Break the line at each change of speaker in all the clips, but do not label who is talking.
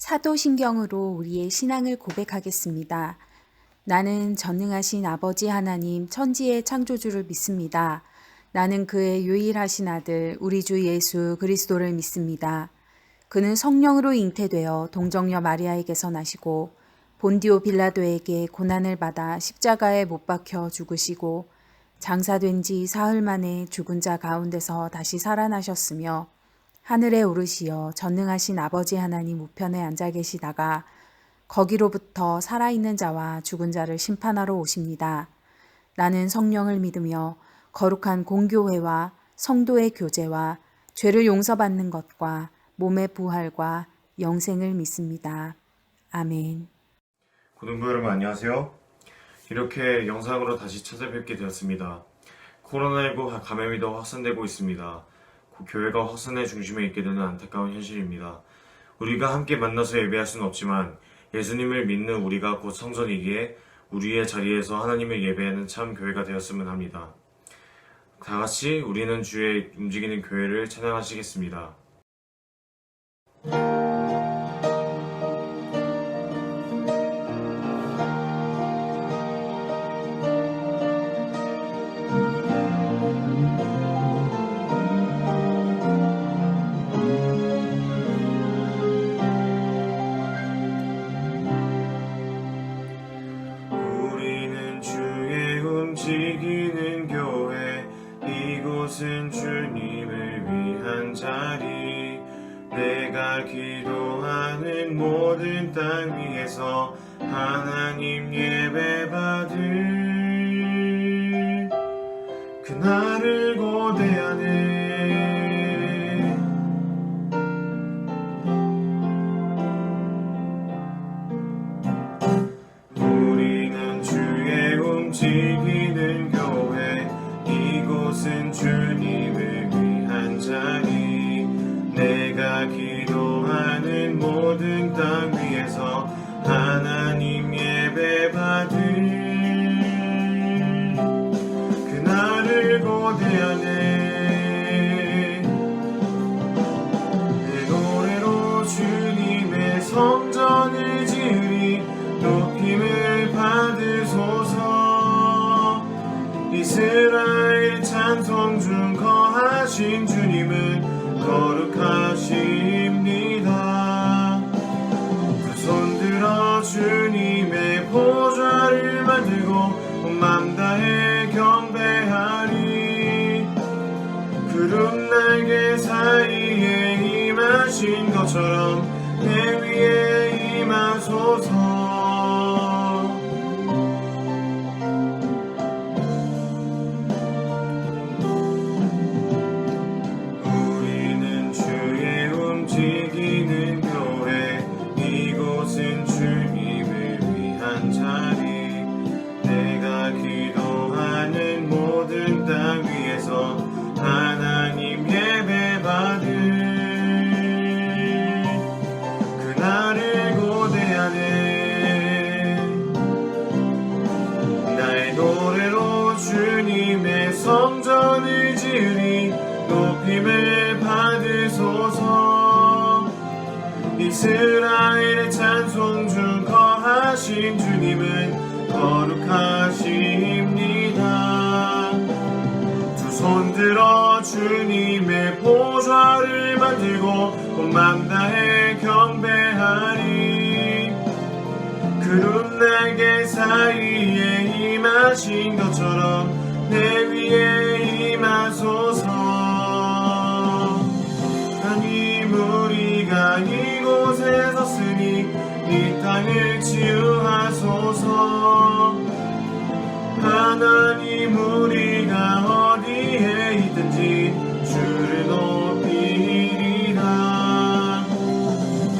사도신경으로 우리의 신앙을 고백하겠습니다. 나는 전능하신 아버지 하나님 천지의 창조주를 믿습니다. 나는 그의 유일하신 아들 우리 주 예수 그리스도를 믿습니다. 그는 성령으로 잉태되어 동정녀 마리아에게서 나시고 본디오 빌라도에게 고난을 받아 십자가에 못 박혀 죽으시고 장사된 지 사흘 만에 죽은 자 가운데서 다시 살아나셨으며 하늘에 오르시어 전능하신 아버지 하나님 우편에 앉아 계시다가 거기로부터 살아있는 자와 죽은 자를 심판하러 오십니다. 나는 성령을 믿으며 거룩한 공교회와 성도의 교제와 죄를 용서받는 것과 몸의 부활과 영생을 믿습니다. 아멘.
고등부 여러분 안녕하세요. 이렇게 영상으로 다시 찾아뵙게 되었습니다. 코로나19 감염이 더 확산되고 있습니다. 교회가 확산의 중심에 있게 되는 안타까운 현실입니다. 우리가 함께 만나서 예배할 수는 없지만 예수님을 믿는 우리가 곧 성전이기에 우리의 자리에서 하나님을 예배하는 참 교회가 되었으면 합니다. 다같이 우리는 주의 움직이는 교회를 찬양하시겠습니다. 움직이는 교회 이곳은 주님을 위한 자리 내가 기도하는 모든 땅 위에서 하나님 예배받을 그날을 고대하네. 우리는 주의 움직이는 교회 이곳은 주님을 위한 자리 내가 기도하는 모든 땅 위에서 하나님 예배받을 그날을 고대하네. 내 노래로 주님의 성전을 지으리 높임을 받으소서. 이스라엘 찬송 중 거하신 주님은 거룩하십니다. 두 손 들어 주님의 보좌를 만들고 온 맘 다해 경배하리. 구름 날개 사이에 임하신 것처럼 내 위에 임하소서. 우리는 주의 움직이는 교회 이곳은 주님을 위한 자리 내가 기도하는 모든 땅 위에서 하나님 예배받을 그날을 고대하네. 나의 노래로 주님의 성전을 지으리 높임을 받으소서. 이스라엘의 찬송 중 거하신 주님은 거룩하십니다. 두 손 들어 주님의 보좌를 만들고 온 맘 다해 경배하리. 구름 날개 사이에 임하신 것처럼 내 위에 임하소서. 하나님 우리가 이곳에 섰으니 이 땅을 치유하소서. 하나님 우리가 어디에 있든지 주를 높이리라.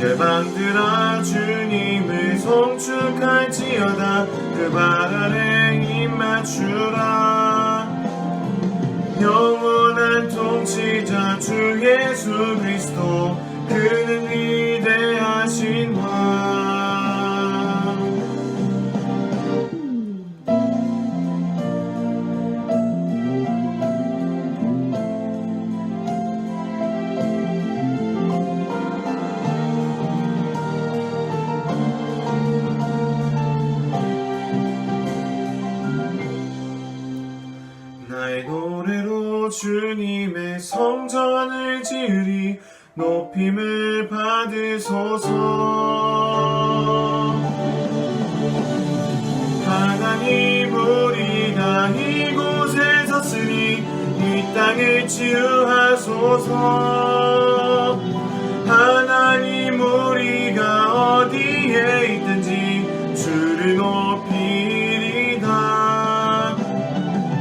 열방들아 주님을 송축할지어다. 그 발 아래 입 맞추라. 영원한 통치자 주 예수 그리스도 그는 위대하신 왕. 주님의 성전을 지으리 높임을 받으소서. 하나님 우리가 이곳에 섰으니 이 땅을 치유하소서. 하나님 우리가 어디에 있든지 주를 높이리다.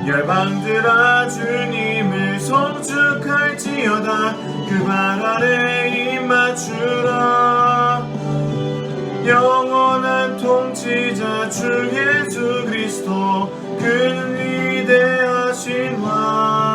열방들아 주님을 송축할지어다. 그 발 아래 입 맞추라. 영원한 통치자 주 예수 그리스도 그는 위대하신 왕.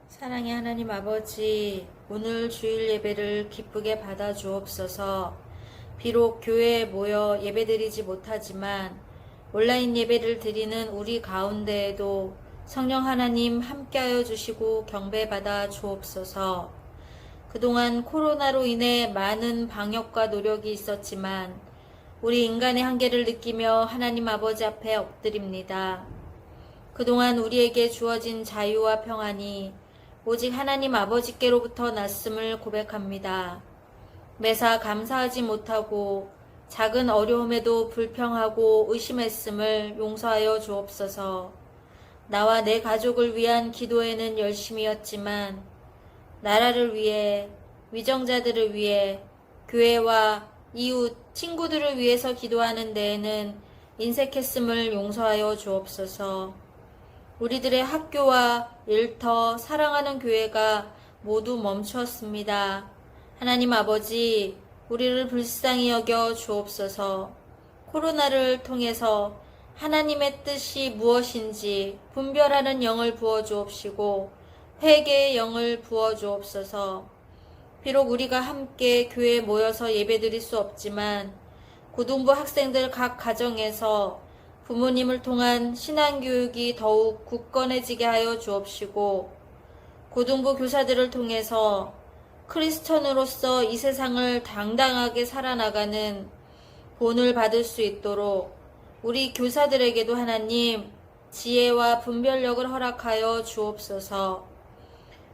사랑의 하나님 아버지, 오늘 주일 예배를 기쁘게 받아 주옵소서. 비록 교회에 모여 예배드리지 못하지만 온라인 예배를 드리는 우리 가운데에도 성령 하나님 함께하여 주시고 경배받아 주옵소서. 그동안 코로나로 인해 많은 방역과 노력이 있었지만 우리 인간의 한계를 느끼며 하나님 아버지 앞에 엎드립니다. 그동안 우리에게 주어진 자유와 평안이 오직 하나님 아버지께로부터 났음을 고백합니다. 매사 감사하지 못하고 작은 어려움에도 불평하고 의심했음을 용서하여 주옵소서. 나와 내 가족을 위한 기도에는 열심이었지만 나라를 위해, 위정자들을 위해, 교회와 이웃, 친구들을 위해서 기도하는 데에는 인색했음을 용서하여 주옵소서. 우리들의 학교와 일터, 사랑하는 교회가 모두 멈추었습니다. 하나님 아버지, 우리를 불쌍히 여겨 주옵소서. 코로나를 통해서 하나님의 뜻이 무엇인지 분별하는 영을 부어 주옵시고 회개의 영을 부어 주옵소서. 비록 우리가 함께 교회에 모여서 예배드릴 수 없지만 고등부 학생들 각 가정에서 부모님을 통한 신앙교육이 더욱 굳건해지게 하여 주옵시고 고등부 교사들을 통해서 크리스천으로서 이 세상을 당당하게 살아나가는 본을 받을 수 있도록 우리 교사들에게도 하나님 지혜와 분별력을 허락하여 주옵소서.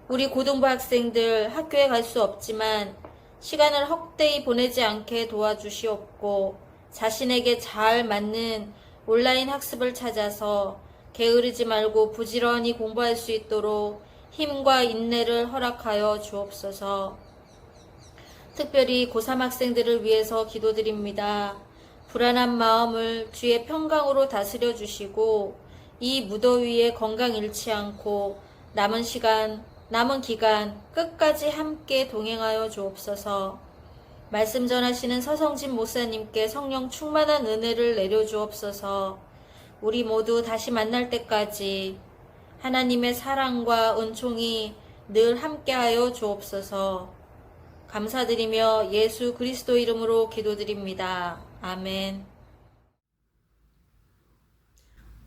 우리 고등부 학생들 학교에 갈 수 없지만 시간을 헛되이 보내지 않게 도와주시옵고 자신에게 잘 맞는 온라인 학습을 찾아서 게으르지 말고 부지런히 공부할 수 있도록 힘과 인내를 허락하여 주옵소서. 특별히 고3 학생들을 위해서 기도드립니다. 불안한 마음을 주의 평강으로 다스려 주시고 이 무더위에 건강 잃지 않고 남은 기간 끝까지 함께 동행하여 주옵소서. 말씀 전하시는 서성진 목사님께 성령 충만한 은혜를 내려주옵소서. 우리 모두 다시 만날 때까지 하나님의 사랑과 은총이 늘 함께하여 주옵소서. 감사드리며 예수 그리스도 이름으로 기도드립니다. 아멘.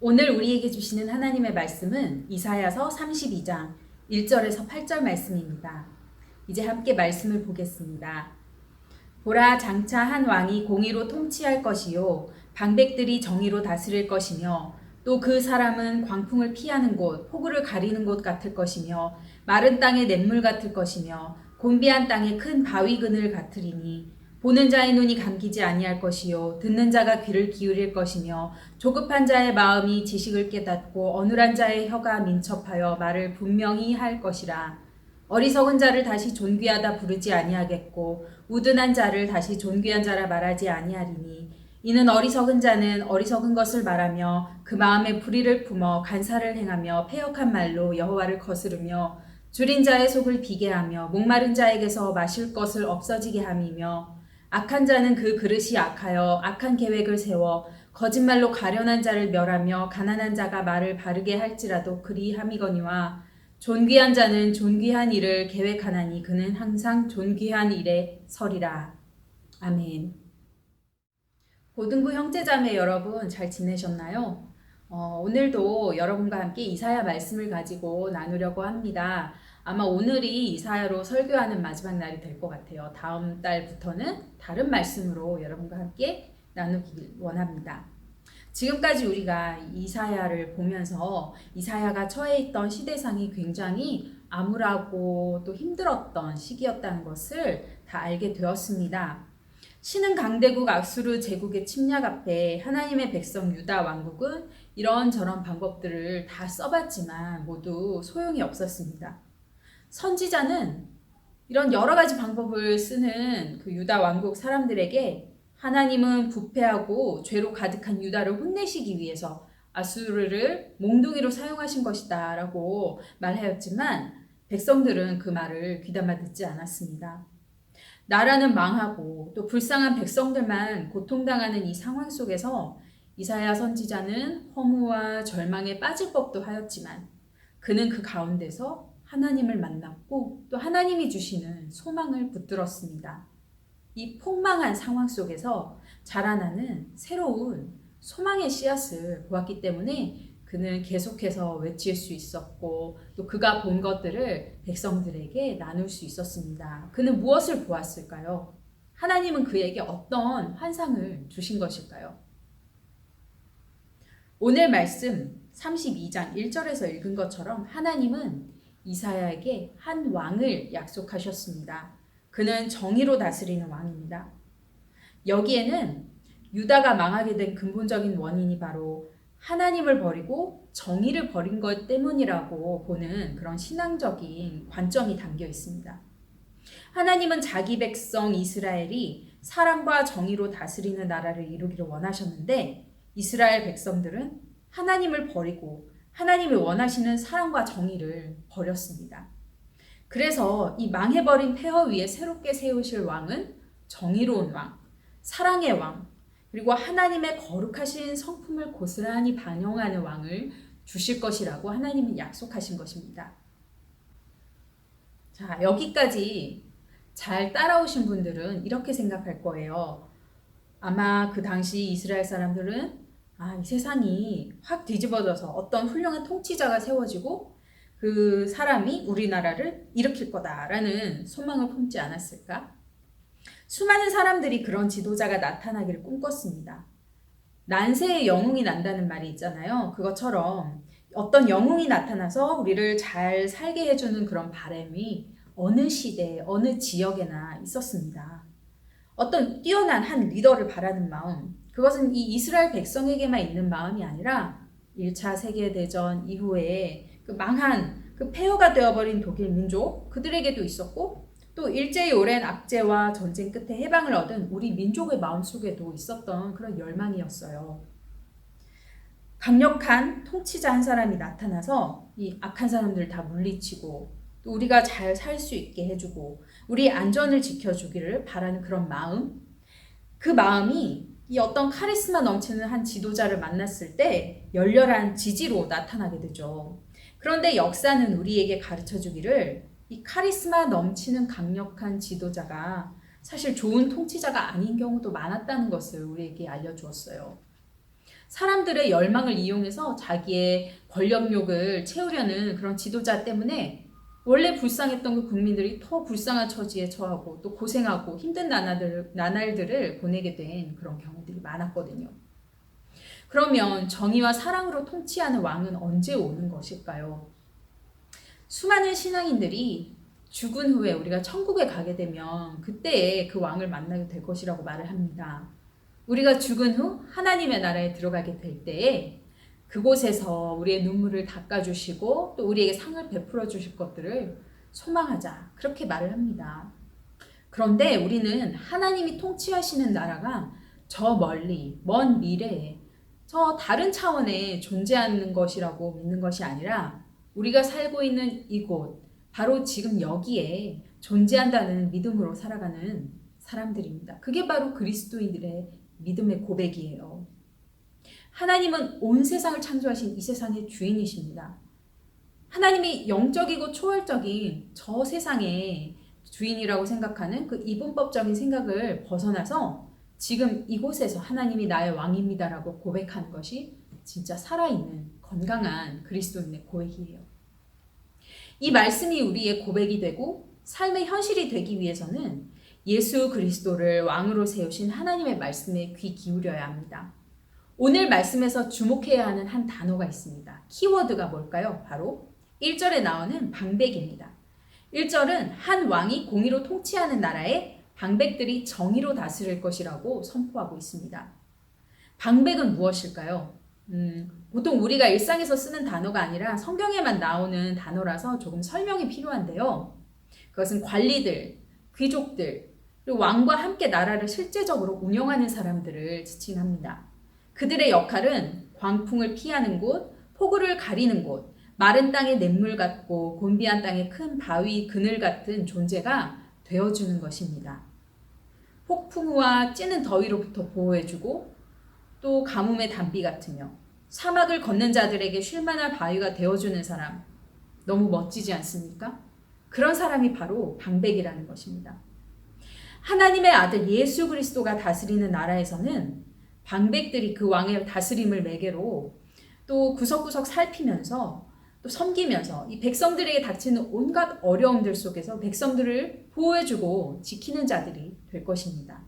오늘 우리에게 주시는 하나님의 말씀은 이사야서 32장 1절에서 8절 말씀입니다. 이제 함께 말씀을 보겠습니다. 보라, 장차 한 왕이 공의로 통치할 것이요 방백들이 정의로 다스릴 것이며 또 그 사람은 광풍을 피하는 곳, 폭우를 가리는 곳 같을 것이며 마른 땅의 냇물 같을 것이며 곤비한 땅의 큰 바위 그늘 같으리니 보는 자의 눈이 감기지 아니할 것이요 듣는 자가 귀를 기울일 것이며 조급한 자의 마음이 지식을 깨닫고 어눌한 자의 혀가 민첩하여 말을 분명히 할 것이라. 어리석은 자를 다시 존귀하다 부르지 아니하겠고 우둔한 자를 다시 존귀한 자라 말하지 아니하리니 이는 어리석은 자는 어리석은 것을 말하며 그 마음에 불의를 품어 간사를 행하며 패역한 말로 여호와를 거스르며 줄인 자의 속을 비게 하며 목마른 자에게서 마실 것을 없어지게 함이며 악한 자는 그 그릇이 악하여 악한 계획을 세워 거짓말로 가련한 자를 멸하며 가난한 자가 말을 바르게 할지라도 그리함이거니와 존귀한 자는 존귀한 일을 계획하나니 그는 항상 존귀한 일에 서리라. 아멘. 고등부 형제자매 여러분 잘 지내셨나요? 오늘도 여러분과 함께 이사야 말씀을 가지고 나누려고 합니다. 아마 오늘이 이사야로 설교하는 마지막 날이 될 것 같아요. 다음 달부터는 다른 말씀으로 여러분과 함께 나누길 원합니다. 지금까지 우리가 이사야를 보면서 이사야가 처해 있던 시대상이 굉장히 암울하고 또 힘들었던 시기였다는 것을 다 알게 되었습니다. 신은 강대국 아수르 제국의 침략 앞에 하나님의 백성 유다 왕국은 이런저런 방법들을 다 써봤지만 모두 소용이 없었습니다. 선지자는 이런 여러 가지 방법을 쓰는 그 유다 왕국 사람들에게 하나님은 부패하고 죄로 가득한 유다를 혼내시기 위해서 아수르를 몽둥이로 사용하신 것이다 라고 말하였지만 백성들은 그 말을 귀담아 듣지 않았습니다. 나라는 망하고 또 불쌍한 백성들만 고통당하는 이 상황 속에서 이사야 선지자는 허무와 절망에 빠질 법도 하였지만 그는 그 가운데서 하나님을 만났고 또 하나님이 주시는 소망을 붙들었습니다. 이 폭망한 상황 속에서 자라나는 새로운 소망의 씨앗을 보았기 때문에 그는 계속해서 외칠 수 있었고 또 그가 본 것들을 백성들에게 나눌 수 있었습니다. 그는 무엇을 보았을까요? 하나님은 그에게 어떤 환상을 주신 것일까요? 오늘 말씀 32장 1절에서 읽은 것처럼 하나님은 이사야에게 한 왕을 약속하셨습니다. 그는 정의로 다스리는 왕입니다. 여기에는 유다가 망하게 된 근본적인 원인이 바로 하나님을 버리고 정의를 버린 것 때문이라고 보는 그런 신앙적인 관점이 담겨 있습니다. 하나님은 자기 백성 이스라엘이 사랑과 정의로 다스리는 나라를 이루기를 원하셨는데 이스라엘 백성들은 하나님을 버리고 하나님이 원하시는 사랑과 정의를 버렸습니다. 그래서 이 망해버린 폐허 위에 새롭게 세우실 왕은 정의로운 왕, 사랑의 왕, 그리고 하나님의 거룩하신 성품을 고스란히 반영하는 왕을 주실 것이라고 하나님은 약속하신 것입니다. 자, 여기까지 잘 따라오신 분들은 이렇게 생각할 거예요. 아마 그 당시 이스라엘 사람들은 이 세상이 확 뒤집어져서 어떤 훌륭한 통치자가 세워지고 그 사람이 우리나라를 일으킬 거다라는 소망을 품지 않았을까? 수많은 사람들이 그런 지도자가 나타나기를 꿈꿨습니다. 난세의 영웅이 난다는 말이 있잖아요. 그것처럼 어떤 영웅이 나타나서 우리를 잘 살게 해주는 그런 바람이 어느 시대, 어느 지역에나 있었습니다. 어떤 뛰어난 한 리더를 바라는 마음, 그것은 이 이스라엘 백성에게만 있는 마음이 아니라 1차 세계대전 이후에 그 망한 그 폐허가 되어버린 독일 민족, 그들에게도 있었고 또 일제히 오랜 압제와 전쟁 끝에 해방을 얻은 우리 민족의 마음속에도 있었던 그런 열망이었어요. 강력한 통치자 한 사람이 나타나서 이 악한 사람들을 다 물리치고 또 우리가 잘 살 수 있게 해주고 우리의 안전을 지켜주기를 바라는 그런 마음, 그 마음이 이 어떤 카리스마 넘치는 한 지도자를 만났을 때 열렬한 지지로 나타나게 되죠. 그런데 역사는 우리에게 가르쳐주기를 이 카리스마 넘치는 강력한 지도자가 사실 좋은 통치자가 아닌 경우도 많았다는 것을 우리에게 알려주었어요. 사람들의 열망을 이용해서 자기의 권력욕을 채우려는 그런 지도자 때문에 원래 불쌍했던 그 국민들이 더 불쌍한 처지에 처하고 또 고생하고 힘든 나날들을 보내게 된 그런 경우들이 많았거든요. 그러면 정의와 사랑으로 통치하는 왕은 언제 오는 것일까요? 수많은 신앙인들이 죽은 후에 우리가 천국에 가게 되면 그때에 그 왕을 만나게 될 것이라고 말을 합니다. 우리가 죽은 후 하나님의 나라에 들어가게 될 때에 그곳에서 우리의 눈물을 닦아주시고 또 우리에게 상을 베풀어 주실 것들을 소망하자, 그렇게 말을 합니다. 그런데 우리는 하나님이 통치하시는 나라가 저 멀리 먼 미래에 저 다른 차원에 존재하는 것이라고 믿는 것이 아니라 우리가 살고 있는 이곳, 바로 지금 여기에 존재한다는 믿음으로 살아가는 사람들입니다. 그게 바로 그리스도인들의 믿음의 고백이에요. 하나님은 온 세상을 창조하신 이 세상의 주인이십니다. 하나님이 영적이고 초월적인 저 세상의 주인이라고 생각하는 그 이분법적인 생각을 벗어나서 지금 이곳에서 하나님이 나의 왕입니다라고 고백하는 것이 진짜 살아있는 건강한 그리스도인의 고백이에요. 이 말씀이 우리의 고백이 되고 삶의 현실이 되기 위해서는 예수 그리스도를 왕으로 세우신 하나님의 말씀에 귀 기울여야 합니다. 오늘 말씀에서 주목해야 하는 한 단어가 있습니다. 키워드가 뭘까요? 바로 1절에 나오는 방백입니다. 1절은 한 왕이 공의로 통치하는 나라에 방백들이 정의로 다스릴 것이라고 선포하고 있습니다. 방백은 무엇일까요? 보통 우리가 일상에서 쓰는 단어가 아니라 성경에만 나오는 단어라서 조금 설명이 필요한데요. 그것은 관리들, 귀족들, 그리고 왕과 함께 나라를 실제적으로 운영하는 사람들을 지칭합니다. 그들의 역할은 광풍을 피하는 곳, 폭우를 가리는 곳, 마른 땅의 냇물 같고 곤비한 땅의 큰 바위 그늘 같은 존재가 되어주는 것입니다. 폭풍우와 찌는 더위로부터 보호해주고 또 가뭄의 단비 같으며 사막을 걷는 자들에게 쉴만한 바위가 되어주는 사람, 너무 멋지지 않습니까? 그런 사람이 바로 방백이라는 것입니다. 하나님의 아들 예수 그리스도가 다스리는 나라에서는 방백들이 그 왕의 다스림을 매개로 또 구석구석 살피면서 또 섬기면서 이 백성들에게 닥치는 온갖 어려움들 속에서 백성들을 보호해주고 지키는 자들이 될 것입니다.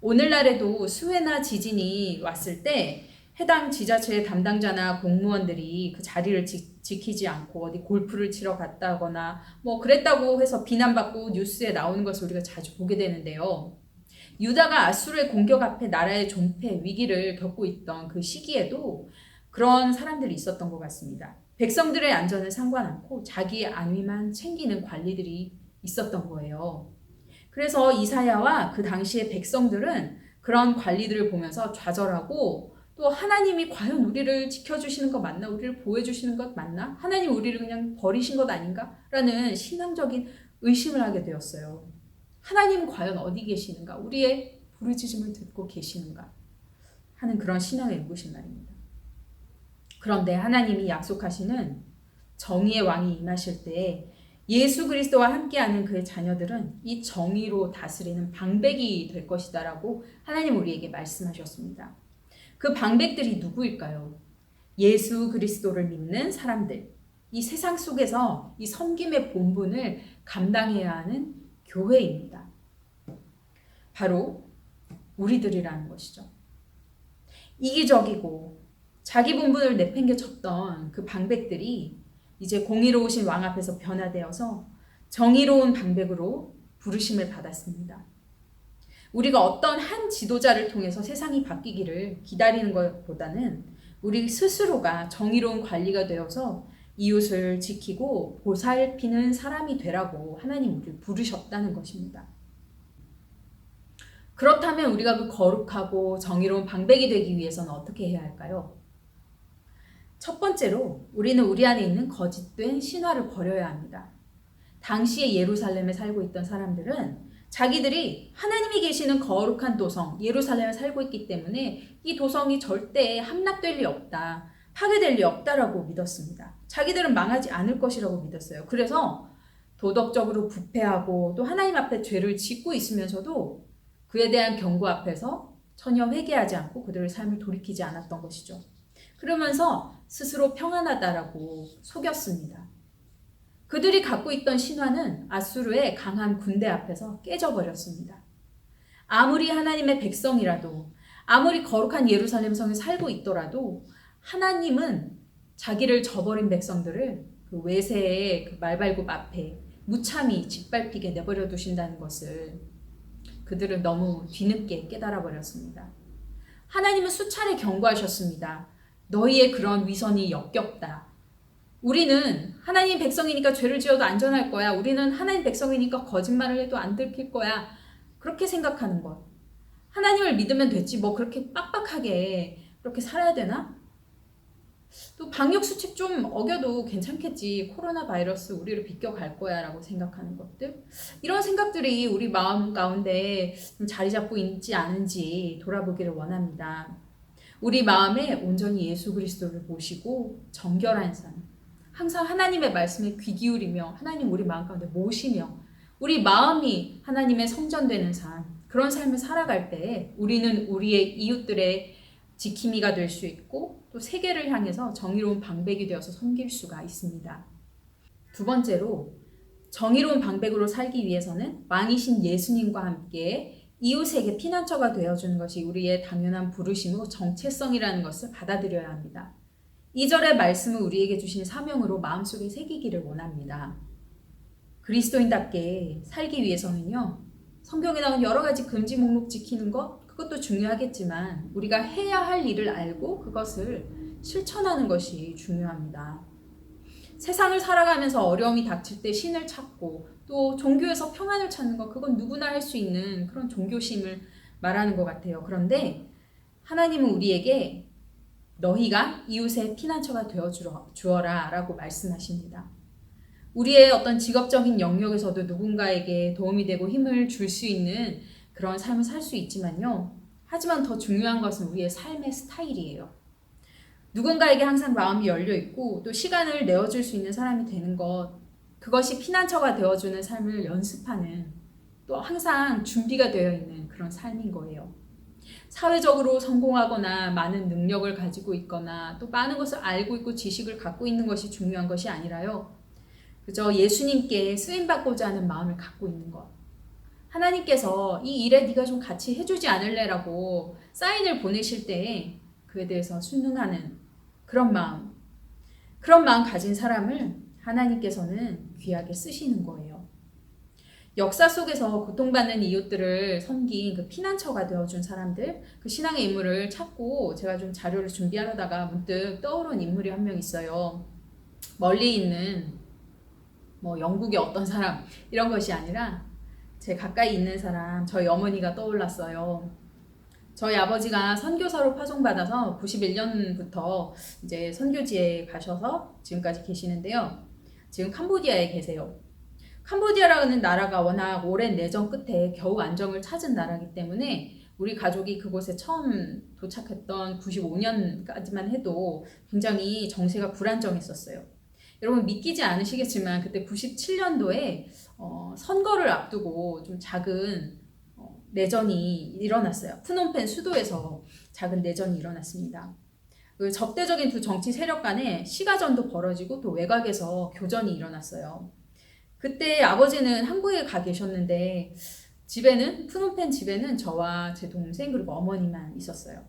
오늘날에도 수해나 지진이 왔을 때 해당 지자체의 담당자나 공무원들이 그 자리를 지키지 않고 어디 골프를 치러 갔다거나 뭐 그랬다고 해서 비난받고 뉴스에 나오는 것을 우리가 자주 보게 되는데요. 유다가 아수르의 공격 앞에 나라의 존폐 위기를 겪고 있던 그 시기에도 그런 사람들이 있었던 것 같습니다. 백성들의 안전을 상관 않고 자기의 안위만 챙기는 관리들이 있었던 거예요. 그래서 이사야와 그 당시의 백성들은 그런 관리들을 보면서 좌절하고 또 하나님이 과연 우리를 지켜주시는 것 맞나? 우리를 보호해주시는 것 맞나? 하나님 우리를 그냥 버리신 것 아닌가? 라는 신앙적인 의심을 하게 되었어요. 하나님은 과연 어디 계시는가? 우리의 부르짖음을 듣고 계시는가? 하는 그런 신앙의 의구심 말입니다. 그런데 하나님이 약속하시는 정의의 왕이 임하실 때 예수 그리스도와 함께하는 그의 자녀들은 이 정의로 다스리는 방백이 될 것이다라고 하나님 우리에게 말씀하셨습니다. 그 방백들이 누구일까요? 예수 그리스도를 믿는 사람들, 이 세상 속에서 이 섬김의 본분을 감당해야 하는 교회입니다. 바로 우리들이라는 것이죠. 이기적이고 자기 본분을 내팽개쳤던 그 방백들이 이제 공의로우신 왕 앞에서 변화되어서 정의로운 방백으로 부르심을 받았습니다. 우리가 어떤 한 지도자를 통해서 세상이 바뀌기를 기다리는 것보다는 우리 스스로가 정의로운 관리가 되어서 이웃을 지키고 보살피는 사람이 되라고 하나님 우리를 부르셨다는 것입니다. 그렇다면 우리가 그 거룩하고 정의로운 방백이 되기 위해서는 어떻게 해야 할까요? 첫 번째로 우리는 우리 안에 있는 거짓된 신화를 버려야 합니다. 당시에 예루살렘에 살고 있던 사람들은 자기들이 하나님이 계시는 거룩한 도성 예루살렘에 살고 있기 때문에 이 도성이 절대 함락될 리 없다, 파괴될 리 없다라고 믿었습니다. 자기들은 망하지 않을 것이라고 믿었어요. 그래서 도덕적으로 부패하고 또 하나님 앞에 죄를 짓고 있으면서도 그에 대한 경고 앞에서 전혀 회개하지 않고 그들의 삶을 돌이키지 않았던 것이죠. 그러면서 스스로 평안하다라고 속였습니다. 그들이 갖고 있던 신화는 아수르의 강한 군대 앞에서 깨져버렸습니다. 아무리 하나님의 백성이라도 아무리 거룩한 예루살렘 성에 살고 있더라도 하나님은 자기를 저버린 백성들을 그 외세의 그 말발굽 앞에 무참히 짓밟히게 내버려 두신다는 것을 그들은 너무 뒤늦게 깨달아 버렸습니다. 하나님은 수차례 경고하셨습니다. 너희의 그런 위선이 역겹다. 우리는 하나님 백성이니까 죄를 지어도 안전할 거야. 우리는 하나님 백성이니까 거짓말을 해도 안 들킬 거야. 그렇게 생각하는 것. 하나님을 믿으면 됐지 뭐 그렇게 빡빡하게 그렇게 살아야 되나? 또 방역수칙 좀 어겨도 괜찮겠지. 코로나 바이러스 우리를 비껴갈 거야 라고 생각하는 것들. 이런 생각들이 우리 마음 가운데 좀 자리 잡고 있지 않은지 돌아보기를 원합니다. 우리 마음에 온전히 예수 그리스도를 모시고 정결한 삶, 항상 하나님의 말씀에 귀 기울이며 하나님 우리 마음 가운데 모시며 우리 마음이 하나님의 성전되는 삶, 그런 삶을 살아갈 때 우리는 우리의 이웃들의 지킴이가 될 수 있고 또 세계를 향해서 정의로운 방백이 되어서 섬길 수가 있습니다. 두 번째로 정의로운 방백으로 살기 위해서는 왕이신 예수님과 함께 이웃에게 피난처가 되어주는 것이 우리의 당연한 부르심이고 정체성이라는 것을 받아들여야 합니다. 2절의 말씀을 우리에게 주신 사명으로 마음속에 새기기를 원합니다. 그리스도인답게 살기 위해서는요, 성경에 나온 여러 가지 금지 목록 지키는 것, 그것도 중요하겠지만 우리가 해야 할 일을 알고 그것을 실천하는 것이 중요합니다. 세상을 살아가면서 어려움이 닥칠 때 신을 찾고 또 종교에서 평안을 찾는 것, 그건 누구나 할 수 있는 그런 종교심을 말하는 것 같아요. 그런데 하나님은 우리에게 너희가 이웃의 피난처가 되어주어라 라고 말씀하십니다. 우리의 어떤 직업적인 영역에서도 누군가에게 도움이 되고 힘을 줄 수 있는 그런 삶을 살 수 있지만요. 하지만 더 중요한 것은 우리의 삶의 스타일이에요. 누군가에게 항상 마음이 열려 있고 또 시간을 내어줄 수 있는 사람이 되는 것, 그것이 피난처가 되어주는 삶을 연습하는, 또 항상 준비가 되어 있는 그런 삶인 거예요. 사회적으로 성공하거나 많은 능력을 가지고 있거나 또 많은 것을 알고 있고 지식을 갖고 있는 것이 중요한 것이 아니라요. 그저 예수님께 쓰임받고자 하는 마음을 갖고 있는 것. 하나님께서 이 일에 네가 좀 같이 해주지 않을래라고 사인을 보내실 때 그에 대해서 순응하는 그런 마음 가진 사람을 하나님께서는 귀하게 쓰시는 거예요. 역사 속에서 고통받는 이웃들을 섬긴 그 피난처가 되어준 사람들, 그 신앙의 인물을 찾고 제가 좀 자료를 준비하려다가 문득 떠오른 인물이 한 명 있어요. 멀리 있는 영국의 어떤 사람 이런 것이 아니라 제 가까이 있는 사람, 저희 어머니가 떠올랐어요. 저희 아버지가 선교사로 파송받아서 91년부터 이제 선교지에 가셔서 지금까지 계시는데요. 지금 캄보디아에 계세요. 캄보디아라는 나라가 워낙 오랜 내전 끝에 겨우 안정을 찾은 나라이기 때문에 우리 가족이 그곳에 처음 도착했던 95년까지만 해도 굉장히 정세가 불안정했었어요. 여러분 믿기지 않으시겠지만 그때 97년도에 선거를 앞두고 좀 작은 내전이 일어났어요. 프놈펜 수도에서 작은 내전이 일어났습니다. 그 적대적인 두 정치 세력 간에 시가전도 벌어지고 또 외곽에서 교전이 일어났어요. 그때 아버지는 한국에 가 계셨는데 프놈펜 집에는 저와 제 동생 그리고 어머니만 있었어요.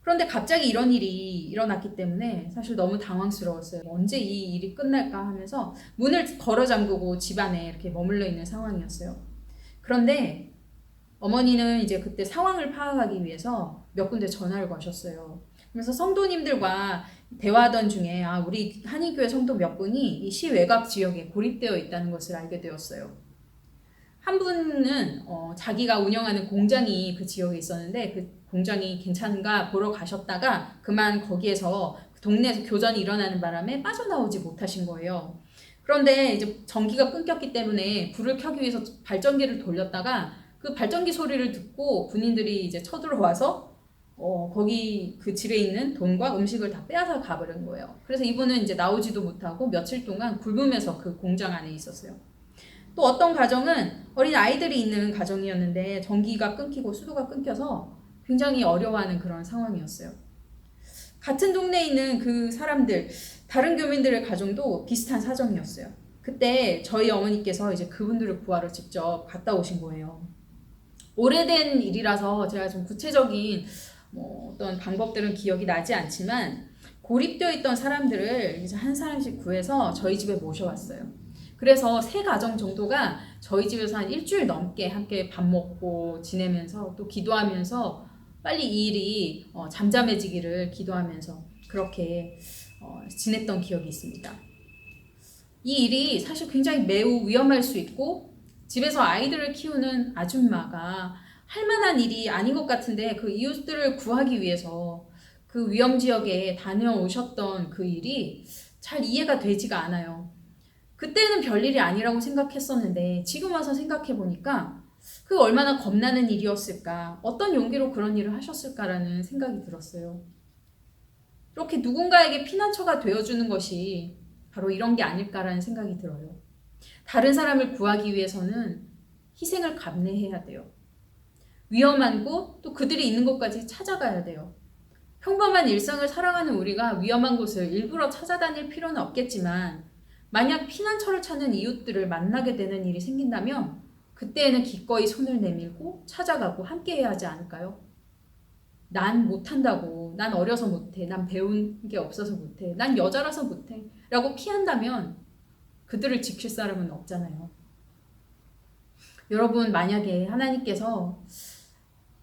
그런데 갑자기 이런 일이 일어났기 때문에 사실 너무 당황스러웠어요. 언제 이 일이 끝날까 하면서 문을 걸어 잠그고 집안에 이렇게 머물러 있는 상황이었어요. 그런데 어머니는 이제 그때 상황을 파악하기 위해서 몇 군데 전화를 거셨어요. 그래서 성도님들과 대화하던 중에 우리 한인교회 성도 몇 분이 이 시 외곽 지역에 고립되어 있다는 것을 알게 되었어요. 한 분은 자기가 운영하는 공장이 그 지역에 있었는데 그 공장이 괜찮은가 보러 가셨다가 그만 거기에서 동네에서 교전이 일어나는 바람에 빠져나오지 못하신 거예요. 그런데 이제 전기가 끊겼기 때문에 불을 켜기 위해서 발전기를 돌렸다가 그 발전기 소리를 듣고 군인들이 이제 쳐들어와서 거기 그 집에 있는 돈과 음식을 다 빼앗아 가버린 거예요. 그래서 이분은 이제 나오지도 못하고 며칠 동안 굶으면서 그 공장 안에 있었어요. 또 어떤 가정은 어린 아이들이 있는 가정이었는데 전기가 끊기고 수도가 끊겨서 굉장히 어려워하는 그런 상황이었어요. 같은 동네에 있는 그 사람들, 다른 교민들의 가정도 비슷한 사정이었어요. 그때 저희 어머니께서 이제 그분들을 구하러 직접 갔다 오신 거예요. 오래된 일이라서 제가 좀 구체적인 어떤 방법들은 기억이 나지 않지만 고립되어 있던 사람들을 이제 한 사람씩 구해서 저희 집에 모셔왔어요. 그래서 3가정 정도가 저희 집에서 한 일주일 넘게 함께 밥 먹고 지내면서 또 기도하면서 빨리 이 일이 잠잠해지기를 기도하면서 그렇게 지냈던 기억이 있습니다. 이 일이 사실 굉장히 매우 위험할 수 있고 집에서 아이들을 키우는 아줌마가 할 만한 일이 아닌 것 같은데 그 이웃들을 구하기 위해서 그 위험 지역에 다녀오셨던 그 일이 잘 이해가 되지가 않아요. 그때는 별일이 아니라고 생각했었는데 지금 와서 생각해 보니까 그 얼마나 겁나는 일이었을까, 어떤 용기로 그런 일을 하셨을까라는 생각이 들었어요. 이렇게 누군가에게 피난처가 되어주는 것이 바로 이런 게 아닐까라는 생각이 들어요. 다른 사람을 구하기 위해서는 희생을 감내해야 돼요. 위험한 곳, 또 그들이 있는 곳까지 찾아가야 돼요. 평범한 일상을 살아가는 우리가 위험한 곳을 일부러 찾아다닐 필요는 없겠지만 만약 피난처를 찾는 이웃들을 만나게 되는 일이 생긴다면 그때에는 기꺼이 손을 내밀고 찾아가고 함께 해야 하지 않을까요? 난 못한다고, 난 어려서 못해, 난 배운 게 없어서 못해, 난 여자라서 못해 라고 피한다면 그들을 지킬 사람은 없잖아요. 여러분, 만약에 하나님께서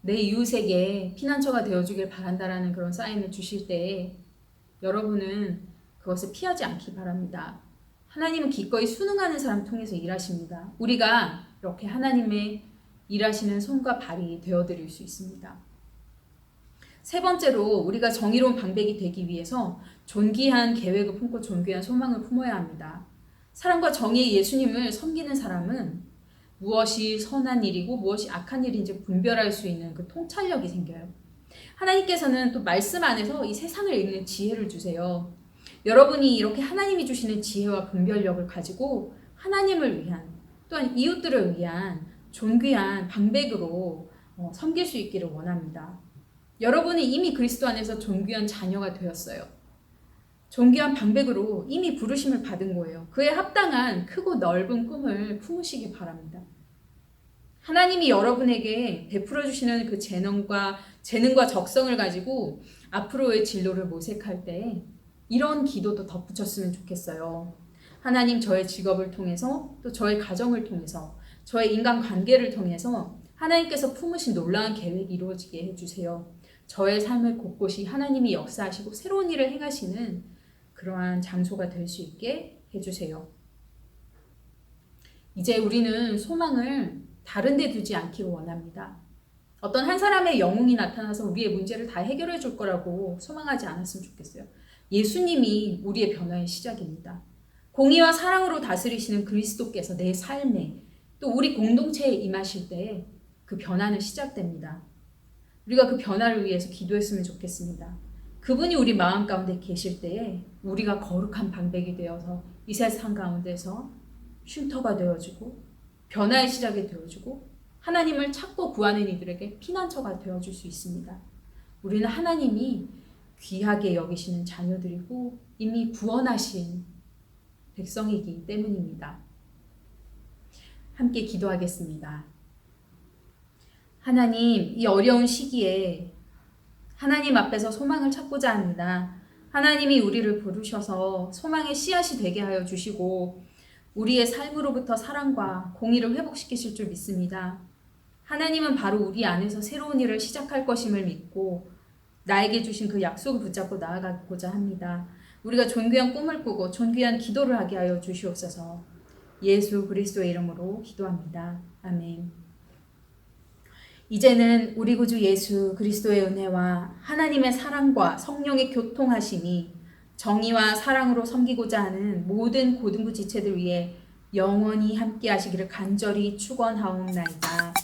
내 이웃에게 피난처가 되어주길 바란다라는 그런 사인을 주실 때 여러분은 그것을 피하지 않기 바랍니다. 하나님은 기꺼이 순응하는 사람 통해서 일하십니다. 우리가 이렇게 하나님의 일하시는 손과 발이 되어드릴 수 있습니다. 세 번째로 우리가 정의로운 방백이 되기 위해서 존귀한 계획을 품고 존귀한 소망을 품어야 합니다. 사랑과 정의의 예수님을 섬기는 사람은 무엇이 선한 일이고 무엇이 악한 일인지 분별할 수 있는 그 통찰력이 생겨요. 하나님께서는 또 말씀 안에서 이 세상을 읽는 지혜를 주세요. 여러분이 이렇게 하나님이 주시는 지혜와 분별력을 가지고 하나님을 위한 또한 이웃들을 위한 존귀한 방백으로 섬길 수 있기를 원합니다. 여러분이 이미 그리스도 안에서 존귀한 자녀가 되었어요. 존귀한 방백으로 이미 부르심을 받은 거예요. 그에 합당한 크고 넓은 꿈을 품으시기 바랍니다. 하나님이 여러분에게 베풀어 주시는 그 재능과 적성을 가지고 앞으로의 진로를 모색할 때 이런 기도도 덧붙였으면 좋겠어요. 하나님, 저의 직업을 통해서 또 저의 가정을 통해서 저의 인간관계를 통해서 하나님께서 품으신 놀라운 계획이 이루어지게 해주세요. 저의 삶을 곳곳이 하나님이 역사하시고 새로운 일을 행하시는 그러한 장소가 될 수 있게 해주세요. 이제 우리는 소망을 다른 데 두지 않기를 원합니다. 어떤 한 사람의 영웅이 나타나서 우리의 문제를 다 해결해 줄 거라고 소망하지 않았으면 좋겠어요. 예수님이 우리의 변화의 시작입니다. 공의와 사랑으로 다스리시는 그리스도께서 내 삶에 또 우리 공동체에 임하실 때 그 변화는 시작됩니다. 우리가 그 변화를 위해서 기도했으면 좋겠습니다. 그분이 우리 마음 가운데 계실 때에 우리가 거룩한 방백이 되어서 이 세상 가운데서 쉼터가 되어주고 변화의 시작이 되어주고 하나님을 찾고 구하는 이들에게 피난처가 되어줄 수 있습니다. 우리는 하나님이 귀하게 여기시는 자녀들이고 이미 구원하신 백성이기 때문입니다. 함께 기도하겠습니다. 하나님, 이 어려운 시기에 하나님 앞에서 소망을 찾고자 합니다. 하나님이 우리를 부르셔서 소망의 씨앗이 되게 하여 주시고 우리의 삶으로부터 사랑과 공의를 회복시키실 줄 믿습니다. 하나님은 바로 우리 안에서 새로운 일을 시작할 것임을 믿고 나에게 주신 그 약속을 붙잡고 나아가고자 합니다. 우리가 존귀한 꿈을 꾸고 존귀한 기도를 하게 하여 주시옵소서. 예수 그리스도의 이름으로 기도합니다. 아멘. 이제는 우리 구주 예수 그리스도의 은혜와 하나님의 사랑과 성령의 교통하심이 정의와 사랑으로 섬기고자 하는 모든 고등부 지체들 위해 영원히 함께 하시기를 간절히 축원하옵나이다.